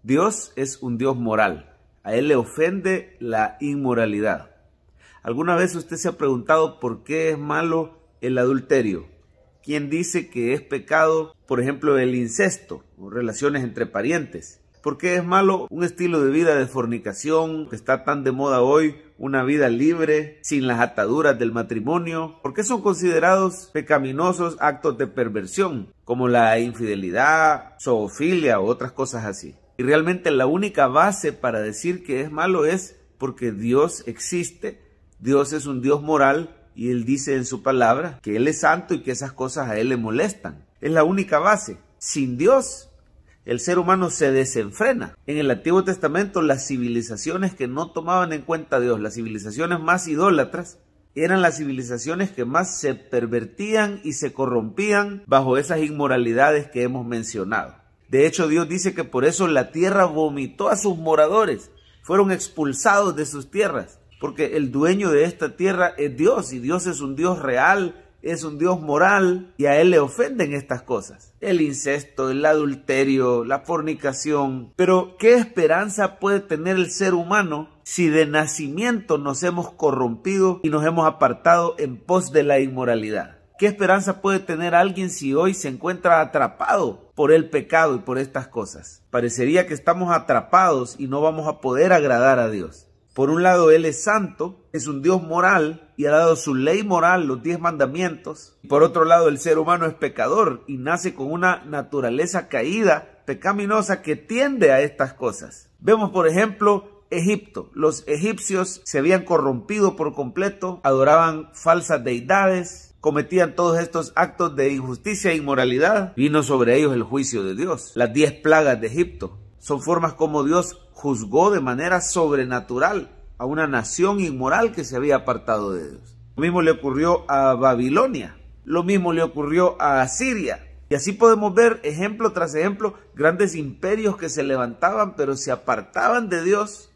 Dios es un Dios moral. A Él le ofende la inmoralidad. ¿Alguna vez usted se ha preguntado por qué es malo el adulterio? ¿Quién dice que es pecado, por ejemplo, el incesto o relaciones entre parientes? ¿Por qué es malo un estilo de vida de fornicación que está tan de moda hoy, una vida libre, sin las ataduras del matrimonio? ¿Por qué son considerados pecaminosos actos de perversión, como la infidelidad, zoofilia u otras cosas así? Y realmente la única base para decir que es malo es porque Dios existe, Dios es un Dios moral y Él dice en su palabra que Él es santo y que esas cosas a Él le molestan. Es la única base. Sin Dios, el ser humano se desenfrena. En el Antiguo Testamento, las civilizaciones que no tomaban en cuenta a Dios, las civilizaciones más idólatras, eran las civilizaciones que más se pervertían y se corrompían bajo esas inmoralidades que hemos mencionado. De hecho, Dios dice que por eso la tierra vomitó a sus moradores, fueron expulsados de sus tierras, porque el dueño de esta tierra es Dios, y Dios es un Dios real, es un Dios moral, y a Él le ofenden estas cosas. El incesto, el adulterio, la fornicación. Pero, ¿qué esperanza puede tener el ser humano si de nacimiento nos hemos corrompido y nos hemos apartado en pos de la inmoralidad? ¿Qué esperanza puede tener alguien si hoy se encuentra atrapado por el pecado y por estas cosas? Parecería que estamos atrapados y no vamos a poder agradar a Dios. Por un lado, Él es santo, es un Dios moral y ha dado su ley moral, los 10 mandamientos. Por otro lado, el ser humano es pecador y nace con una naturaleza caída, pecaminosa, que tiende a estas cosas. Vemos, por ejemplo, Egipto. Los egipcios se habían corrompido por completo, adoraban falsas deidades, cometían todos estos actos de injusticia e inmoralidad. Vino sobre ellos el juicio de Dios, las 10 plagas de Egipto. Son formas como Dios juzgó de manera sobrenatural a una nación inmoral que se había apartado de Dios. Lo mismo le ocurrió a Babilonia, lo mismo le ocurrió a Asiria. Y así podemos ver ejemplo tras ejemplo, grandes imperios que se levantaban pero se apartaban de Dios,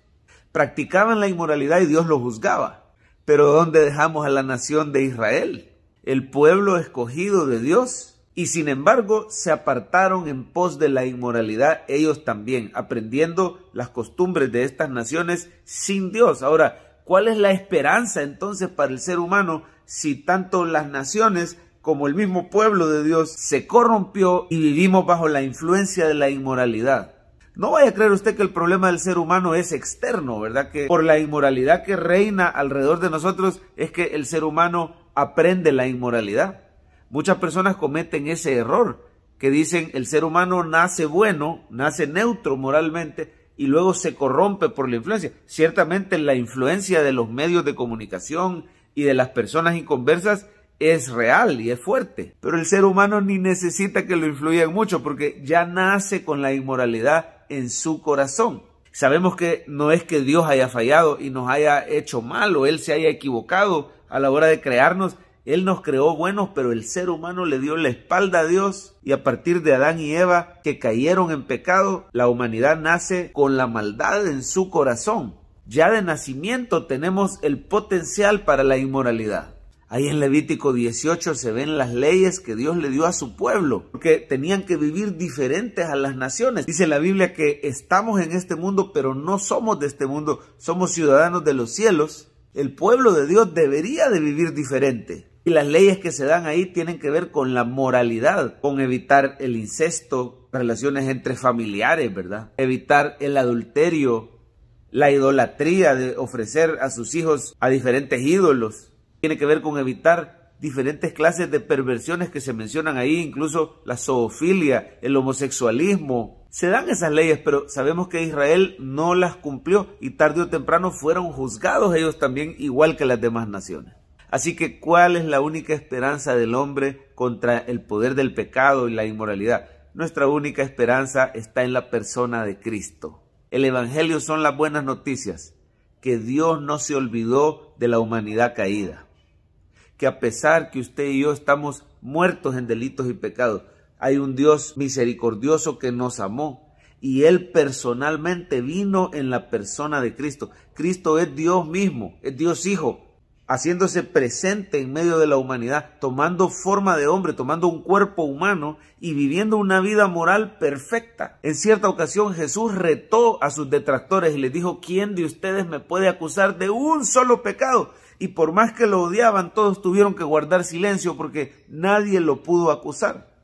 practicaban la inmoralidad y Dios los juzgaba. Pero ¿dónde dejamos a la nación de Israel? El pueblo escogido de Dios. Y sin embargo, se apartaron en pos de la inmoralidad ellos también, aprendiendo las costumbres de estas naciones sin Dios. Ahora, ¿cuál es la esperanza entonces para el ser humano si tanto las naciones como el mismo pueblo de Dios se corrompió y vivimos bajo la influencia de la inmoralidad? No vaya a creer usted que el problema del ser humano es externo, ¿verdad? Que por la inmoralidad que reina alrededor de nosotros es que el ser humano aprende la inmoralidad. Muchas personas cometen ese error, que dicen el ser humano nace bueno, nace neutro moralmente y luego se corrompe por la influencia. Ciertamente la influencia de los medios de comunicación y de las personas inconversas es real y es fuerte, pero el ser humano ni necesita que lo influyan mucho porque ya nace con la inmoralidad en su corazón. Sabemos que no es que Dios haya fallado y nos haya hecho mal o Él se haya equivocado a la hora de crearnos. Él nos creó buenos, pero el ser humano le dio la espalda a Dios y a partir de Adán y Eva que cayeron en pecado, la humanidad nace con la maldad en su corazón. Ya de nacimiento tenemos el potencial para la inmoralidad. Ahí en Levítico 18 se ven las leyes que Dios le dio a su pueblo, porque tenían que vivir diferentes a las naciones. Dice la Biblia que estamos en este mundo, pero no somos de este mundo, somos ciudadanos de los cielos. El pueblo de Dios debería de vivir diferente. Y las leyes que se dan ahí tienen que ver con la moralidad, con evitar el incesto, relaciones entre familiares, ¿verdad? Evitar el adulterio, la idolatría de ofrecer a sus hijos a diferentes ídolos. Tiene que ver con evitar diferentes clases de perversiones que se mencionan ahí, incluso la zoofilia, el homosexualismo. Se dan esas leyes, pero sabemos que Israel no las cumplió y tarde o temprano fueron juzgados ellos también, igual que las demás naciones. Así que, ¿cuál es la única esperanza del hombre contra el poder del pecado y la inmoralidad? Nuestra única esperanza está en la persona de Cristo. El Evangelio son las buenas noticias, que Dios no se olvidó de la humanidad caída, que a pesar que usted y yo estamos muertos en delitos y pecados, hay un Dios misericordioso que nos amó y Él personalmente vino en la persona de Cristo. Cristo es Dios mismo, es Dios Hijo. haciéndose presente en medio de la humanidad, tomando forma de hombre, tomando un cuerpo humano y viviendo una vida moral perfecta. En cierta ocasión Jesús retó a sus detractores y les dijo: ¿quién de ustedes me puede acusar de un solo pecado? Y por más que lo odiaban, todos tuvieron que guardar silencio porque nadie lo pudo acusar.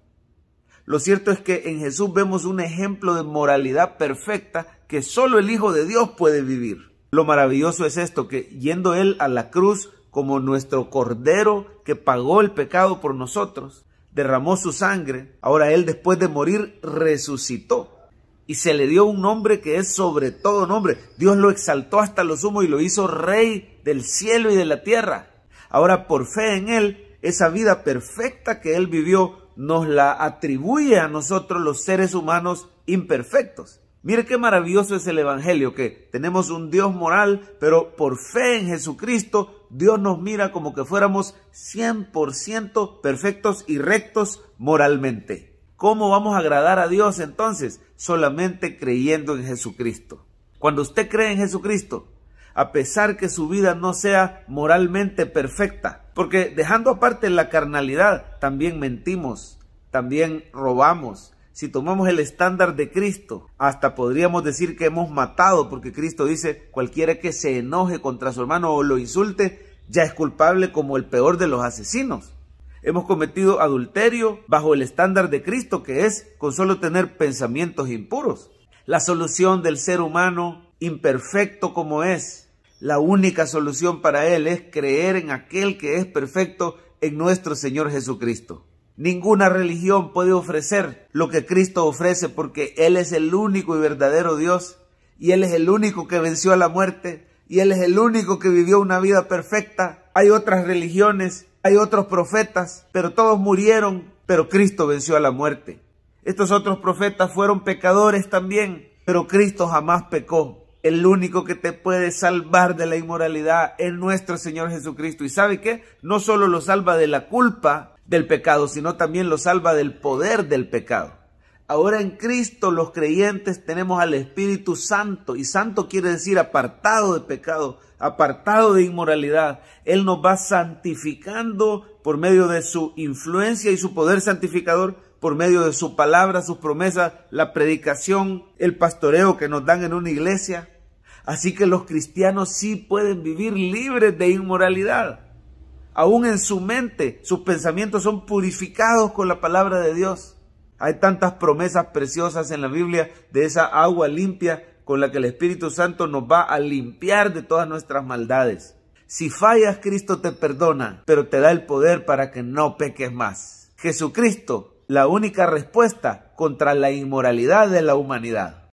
Lo cierto es que en Jesús vemos un ejemplo de moralidad perfecta que solo el Hijo de Dios puede vivir. Lo maravilloso es esto, que yendo Él a la cruz como nuestro Cordero que pagó el pecado por nosotros, derramó su sangre, ahora Él después de morir resucitó y se le dio un nombre que es sobre todo nombre. Dios lo exaltó hasta lo sumo y lo hizo Rey del cielo y de la tierra. Ahora por fe en Él, esa vida perfecta que Él vivió nos la atribuye a nosotros los seres humanos imperfectos. Mire qué maravilloso es el Evangelio, que tenemos un Dios moral, pero por fe en Jesucristo, Dios nos mira como que fuéramos 100% perfectos y rectos moralmente. ¿Cómo vamos a agradar a Dios entonces? Solamente creyendo en Jesucristo. Cuando usted cree en Jesucristo, a pesar que su vida no sea moralmente perfecta, porque dejando aparte la carnalidad, también mentimos, también robamos. Si tomamos el estándar de Cristo, hasta podríamos decir que hemos matado, porque Cristo dice: cualquiera que se enoje contra su hermano o lo insulte, ya es culpable como el peor de los asesinos. Hemos cometido adulterio bajo el estándar de Cristo, que es con solo tener pensamientos impuros. La solución del ser humano, imperfecto como es, la única solución para él es creer en aquel que es perfecto, en nuestro Señor Jesucristo. Ninguna religión puede ofrecer lo que Cristo ofrece, porque Él es el único y verdadero Dios, y Él es el único que venció a la muerte, y Él es el único que vivió una vida perfecta. Hay otras religiones, hay otros profetas, pero todos murieron, pero Cristo venció a la muerte. Estos otros profetas fueron pecadores también, pero Cristo jamás pecó. El único que te puede salvar de la inmoralidad es nuestro Señor Jesucristo. ¿Y sabe qué? No solo lo salva de la culpa del pecado, sino también lo salva del poder del pecado. Ahora en Cristo los creyentes tenemos al Espíritu Santo, y santo quiere decir apartado de pecado, apartado de inmoralidad. Él nos va santificando por medio de su influencia y su poder santificador, por medio de su palabra, sus promesas, la predicación, el pastoreo que nos dan en una iglesia. Así que los cristianos sí pueden vivir libres de inmoralidad. Aún en su mente, sus pensamientos son purificados con la palabra de Dios. Hay tantas promesas preciosas en la Biblia de esa agua limpia con la que el Espíritu Santo nos va a limpiar de todas nuestras maldades. Si fallas, Cristo te perdona, pero te da el poder para que no peques más. Jesucristo, la única respuesta contra la inmoralidad de la humanidad.